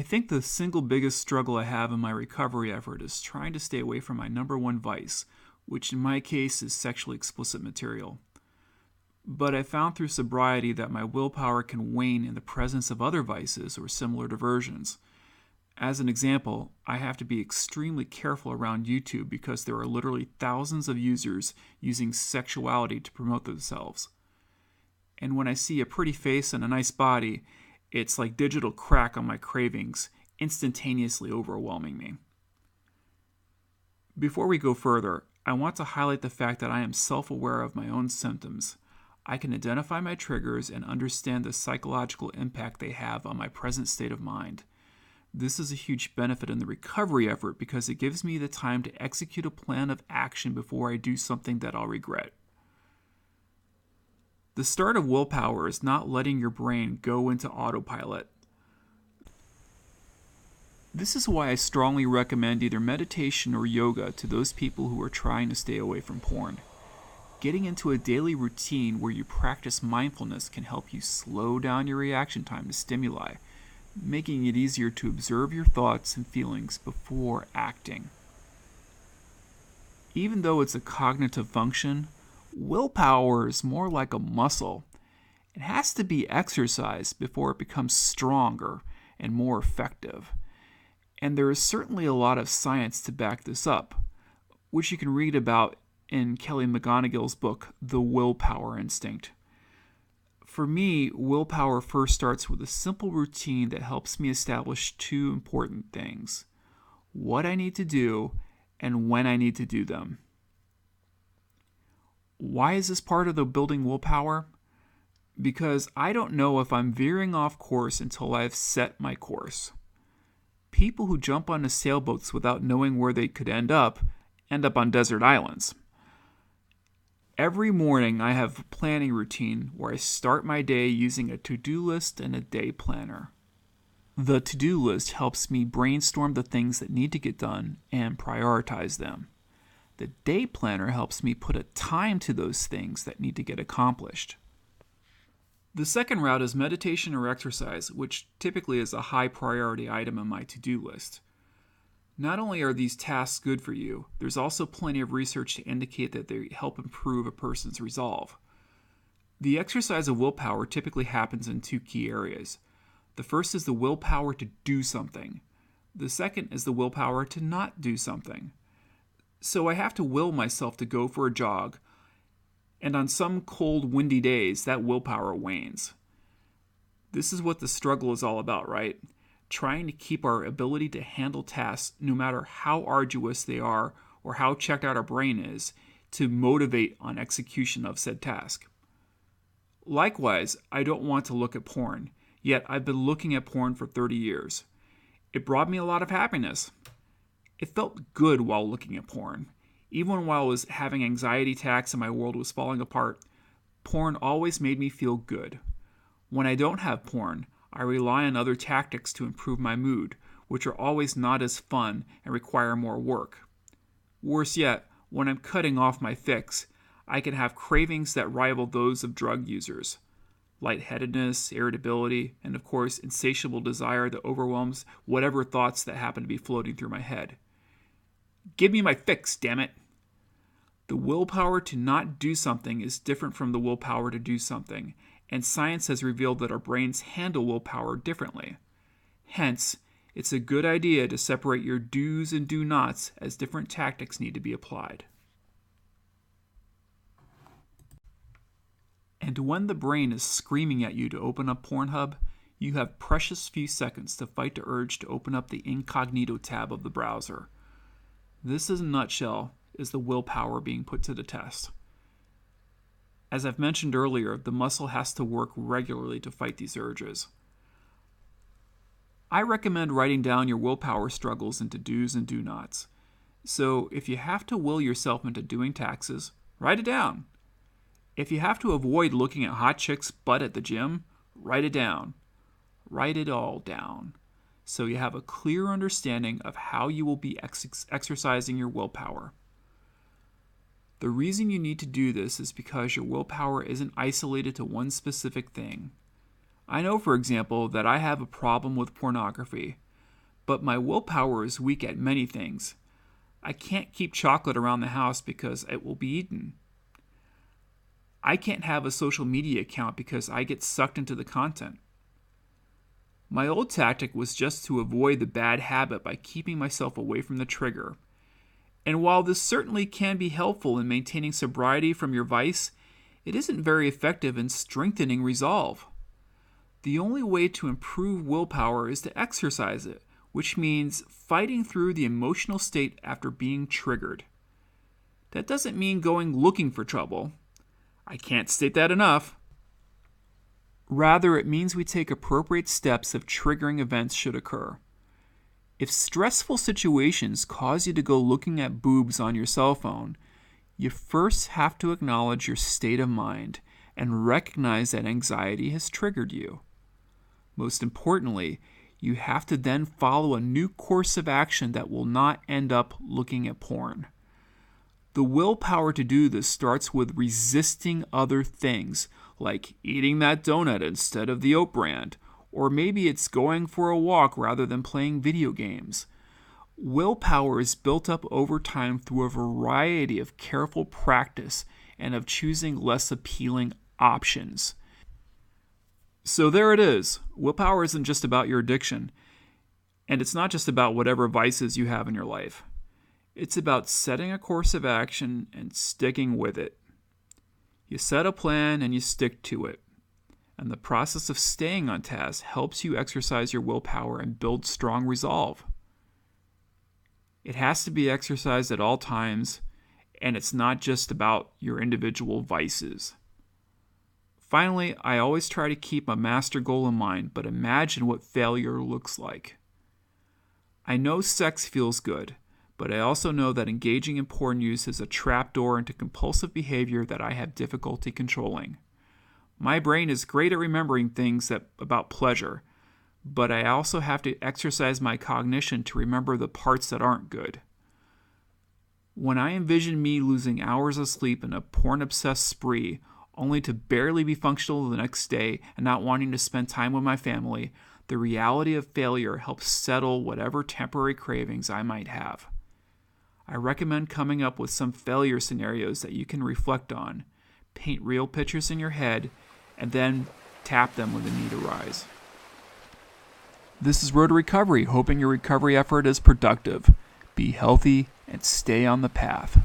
think the single biggest struggle I have in my recovery effort is trying to stay away from my number one vice, which in my case is sexually explicit material. But I found through sobriety that my willpower can wane in the presence of other vices or similar diversions. As an example, I have to be extremely careful around YouTube because there are literally thousands of users using sexuality to promote themselves. And when I see a pretty face and a nice body, it's like digital crack on my cravings, instantaneously overwhelming me. Before we go further, I want to highlight the fact that I am self-aware of my own symptoms. I can identify my triggers and understand the psychological impact they have on my present state of mind. This is a huge benefit in the recovery effort because it gives me the time to execute a plan of action before I do something that I'll regret. The start of willpower is not letting your brain go into autopilot. This is why I strongly recommend either meditation or yoga to those people who are trying to stay away from porn. Getting into a daily routine where you practice mindfulness can help you slow down your reaction time to stimuli, making it easier to observe your thoughts and feelings before acting. Even though it's a cognitive function, willpower is more like a muscle. It has to be exercised before it becomes stronger and more effective. And there is certainly a lot of science to back this up, which you can read about in Kelly McGonigill's book, The Willpower Instinct. For me, willpower first starts with a simple routine that helps me establish two important things: what I need to do and when I need to do them. Why is this part of the building willpower? Because I don't know if I'm veering off course until I've set my course. People who jump onto sailboats without knowing where they could end up on desert islands. Every morning I have a planning routine where I start my day using a to-do list and a day planner. The to-do list helps me brainstorm the things that need to get done and prioritize them. The day planner helps me put a time to those things that need to get accomplished. The second route is meditation or exercise, which typically is a high priority item on my to-do list. Not only are these tasks good for you, there's also plenty of research to indicate that they help improve a person's resolve. The exercise of willpower typically happens in two key areas. The first is the willpower to do something. The second is the willpower to not do something. So I have to will myself to go for a jog, and on some cold, windy days, that willpower wanes. This is what the struggle is all about, right? Trying to keep our ability to handle tasks, no matter how arduous they are or how checked out our brain is, to motivate on execution of said task. Likewise, I don't want to look at porn, yet I've been looking at porn for 30 years. It brought me a lot of happiness. It felt good while looking at porn. Even while I was having anxiety attacks and my world was falling apart, porn always made me feel good. When I don't have porn, I rely on other tactics to improve my mood, which are always not as fun and require more work. Worse yet, when I'm cutting off my fix, I can have cravings that rival those of drug users. Lightheadedness, irritability, and of course, insatiable desire that overwhelms whatever thoughts that happen to be floating through my head. Give me my fix, damn it! The willpower to not do something is different from the willpower to do something, and science has revealed that our brains handle willpower differently. Hence, it's a good idea to separate your do's and do nots as different tactics need to be applied. And when the brain is screaming at you to open up Pornhub, you have precious few seconds to fight the urge to open up the incognito tab of the browser. This, in a nutshell, is the willpower being put to the test. As I've mentioned earlier, the muscle has to work regularly to fight these urges. I recommend writing down your willpower struggles into do's and do nots. So if you have to will yourself into doing taxes, write it down. If you have to avoid looking at hot chicks' butt at the gym, write it down. Write it all down, so you have a clear understanding of how you will be exercising your willpower. The reason you need to do this is because your willpower isn't isolated to one specific thing. I know, for example, that I have a problem with pornography, but my willpower is weak at many things. I can't keep chocolate around the house because it will be eaten. I can't have a social media account because I get sucked into the content. My old tactic was just to avoid the bad habit by keeping myself away from the trigger. And while this certainly can be helpful in maintaining sobriety from your vice, it isn't very effective in strengthening resolve. The only way to improve willpower is to exercise it, which means fighting through the emotional state after being triggered. That doesn't mean going looking for trouble. I can't state that enough. Rather, it means we take appropriate steps if triggering events should occur. If stressful situations cause you to go looking at boobs on your cell phone, you first have to acknowledge your state of mind and recognize that anxiety has triggered you. Most importantly, you have to then follow a new course of action that will not end up looking at porn. The willpower to do this starts with resisting other things, like eating that donut instead of the oat brand, or maybe it's going for a walk rather than playing video games. Willpower is built up over time through a variety of careful practice and of choosing less appealing options. So there it is. Willpower isn't just about your addiction, and it's not just about whatever vices you have in your life. It's about setting a course of action and sticking with it. You set a plan and you stick to it. And the process of staying on task helps you exercise your willpower and build strong resolve. It has to be exercised at all times, and it's not just about your individual vices. Finally, I always try to keep a master goal in mind, but imagine what failure looks like. I know sex feels good, but I also know that engaging in porn use is a trapdoor into compulsive behavior that I have difficulty controlling. My brain is great at remembering things about pleasure, but I also have to exercise my cognition to remember the parts that aren't good. When I envision me losing hours of sleep in a porn-obsessed spree, only to barely be functional the next day and not wanting to spend time with my family, the reality of failure helps settle whatever temporary cravings I might have. I recommend coming up with some failure scenarios that you can reflect on, paint real pictures in your head, and then tap them when the need arise. This is Road to Recovery, hoping your recovery effort is productive. Be healthy and stay on the path.